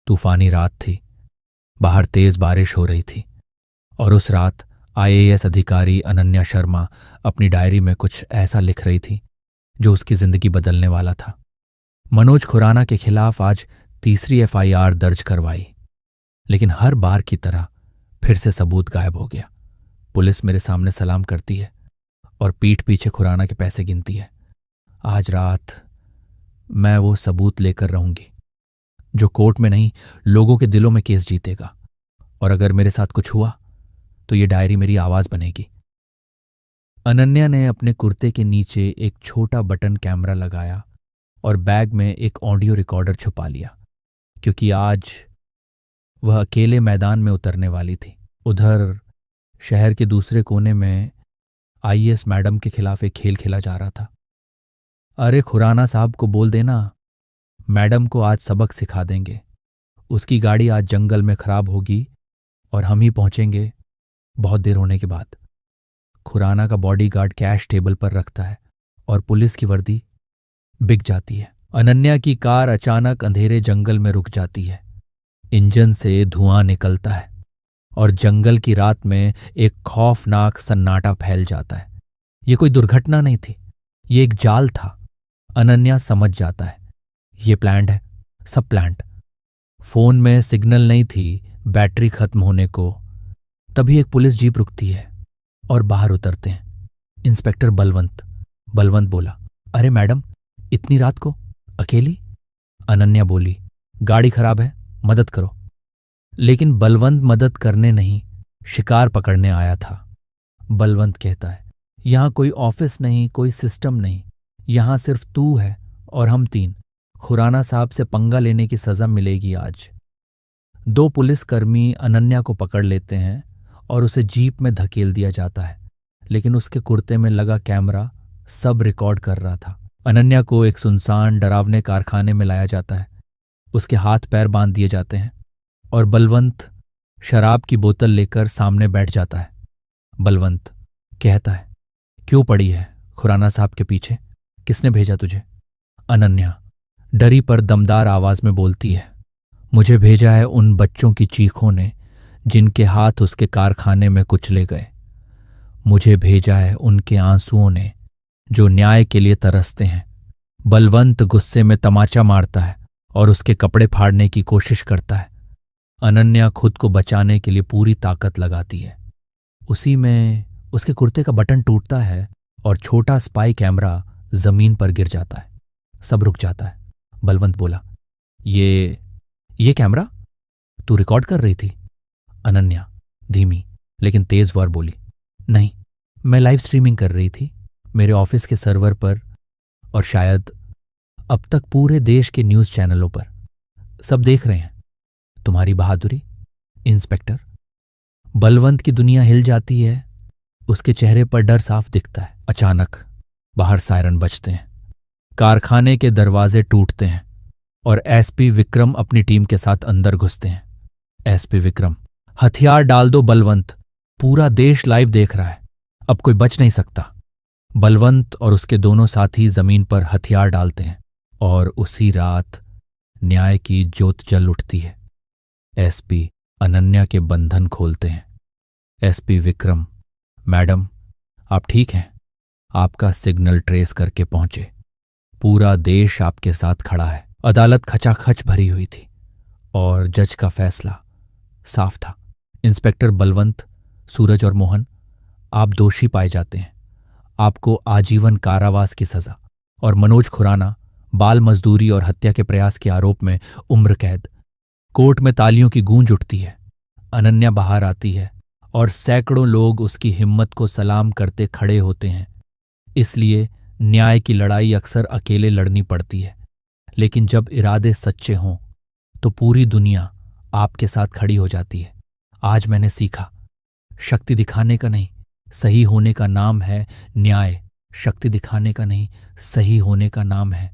तूफानी रात थी। बाहर तेज बारिश हो रही थी और उस रात आईएएस अधिकारी अनन्या शर्मा अपनी डायरी में कुछ ऐसा लिख रही थी जो उसकी जिंदगी बदलने वाला था। मनोज खुराना के खिलाफ आज तीसरी एफआईआर दर्ज करवाई, लेकिन हर बार की तरह फिर से सबूत गायब हो गया। पुलिस मेरे सामने सलाम करती है और पीठ पीछे खुराना के पैसे गिनती है। आज रात मैं वो सबूत लेकर रहूंगी जो कोर्ट में नहीं, लोगों के दिलों में केस जीतेगा। और अगर मेरे साथ कुछ हुआ तो ये डायरी मेरी आवाज बनेगी। अनन्या ने अपने कुर्ते के नीचे एक छोटा बटन कैमरा लगाया और बैग में एक ऑडियो रिकॉर्डर छुपा लिया, क्योंकि आज वह अकेले मैदान में उतरने वाली थी। उधर शहर के दूसरे कोने में आईएएस मैडम के खिलाफ एक खेल खेला जा रहा था। अरे खुराना साहब को बोल देना, मैडम को आज सबक सिखा देंगे। उसकी गाड़ी आज जंगल में खराब होगी और हम ही पहुंचेंगे बहुत देर होने के बाद। खुराना का बॉडीगार्ड कैश टेबल पर रखता है और पुलिस की वर्दी बिक जाती है। अनन्या की कार अचानक अंधेरे जंगल में रुक जाती है। इंजन से धुआं निकलता है और जंगल की रात में एक खौफनाक सन्नाटा फैल जाता है। ये कोई दुर्घटना नहीं थी, ये एक जाल था। अनन्या समझ जाता है ये प्लान्ड है, सब प्लान्ड। फोन में सिग्नल नहीं थी बैटरी खत्म होने को। तभी एक पुलिस जीप रुकती है और बाहर उतरते हैं इंस्पेक्टर बलवंत। बलवंत बोला, अरे मैडम, इतनी रात को अकेली? अनन्या बोली, गाड़ी खराब है, मदद करो। लेकिन बलवंत मदद करने नहीं, शिकार पकड़ने आया था। बलवंत कहता है, यहां कोई ऑफिस नहीं, कोई सिस्टम नहीं, यहां सिर्फ तू है और हम तीन। खुराना साहब से पंगा लेने की सजा मिलेगी आज। 2 पुलिसकर्मी अनन्या को पकड़ लेते हैं और उसे जीप में धकेल दिया जाता है, लेकिन उसके कुर्ते में लगा कैमरा सब रिकॉर्ड कर रहा था। अनन्या को एक सुनसान डरावने कारखाने में लाया जाता है। उसके हाथ पैर बांध दिए जाते हैं और बलवंत शराब की बोतल लेकर सामने बैठ जाता है। बलवंत कहता है, क्यों पड़ी है खुराना साहब के पीछे? किसने भेजा तुझे? अनन्या डरी पर दमदार आवाज में बोलती है, मुझे भेजा है उन बच्चों की चीखों ने जिनके हाथ उसके कारखाने में कुचले गए। मुझे भेजा है उनके आंसुओं ने जो न्याय के लिए तरसते हैं। बलवंत गुस्से में तमाचा मारता है और उसके कपड़े फाड़ने की कोशिश करता है। अनन्या खुद को बचाने के लिए पूरी ताकत लगाती है। उसी में उसके कुर्ते का बटन टूटता है और छोटा स्पाई कैमरा जमीन पर गिर जाता है। सब रुक जाता है। बलवंत बोला, ये कैमरा तू रिकॉर्ड कर रही थी? अनन्या धीमी लेकिन तेज स्वर बोली, नहीं, मैं लाइव स्ट्रीमिंग कर रही थी मेरे ऑफिस के सर्वर पर और शायद अब तक पूरे देश के न्यूज चैनलों पर। सब देख रहे हैं तुम्हारी बहादुरी इंस्पेक्टर। बलवंत की दुनिया हिल जाती है, उसके चेहरे पर डर साफ दिखता है। अचानक बाहर सायरन बजते हैं, कारखाने के दरवाजे टूटते हैं और एसपी विक्रम अपनी टीम के साथ अंदर घुसते हैं। एसपी विक्रम, हथियार डाल दो बलवंत, पूरा देश लाइव देख रहा है, अब कोई बच नहीं सकता। बलवंत और उसके दोनों साथी जमीन पर हथियार डालते हैं और उसी रात न्याय की ज्योत जल उठती है। एसपी अनन्या के बंधन खोलते हैं। एसपी विक्रम, मैडम आप ठीक हैं? आपका सिग्नल ट्रेस करके पहुंचे, पूरा देश आपके साथ खड़ा है। अदालत खचाखच भरी हुई थी और जज का फैसला साफ था। इंस्पेक्टर बलवंत, सूरज और मोहन, आप दोषी पाए जाते हैं। आपको आजीवन कारावास की सजा और मनोज खुराना बाल मजदूरी और हत्या के प्रयास के आरोप में उम्र कैद। कोर्ट में तालियों की गूंज उठती है। अनन्या बाहर आती है और सैकड़ों लोग उसकी हिम्मत को सलाम करते खड़े होते हैं। इसलिए न्याय की लड़ाई अक्सर अकेले लड़नी पड़ती है, लेकिन जब इरादे सच्चे हों तो पूरी दुनिया आपके साथ खड़ी हो जाती है। आज मैंने सीखा, शक्ति दिखाने का नहीं, सही होने का नाम है न्याय। शक्ति दिखाने का नहीं, सही होने का नाम है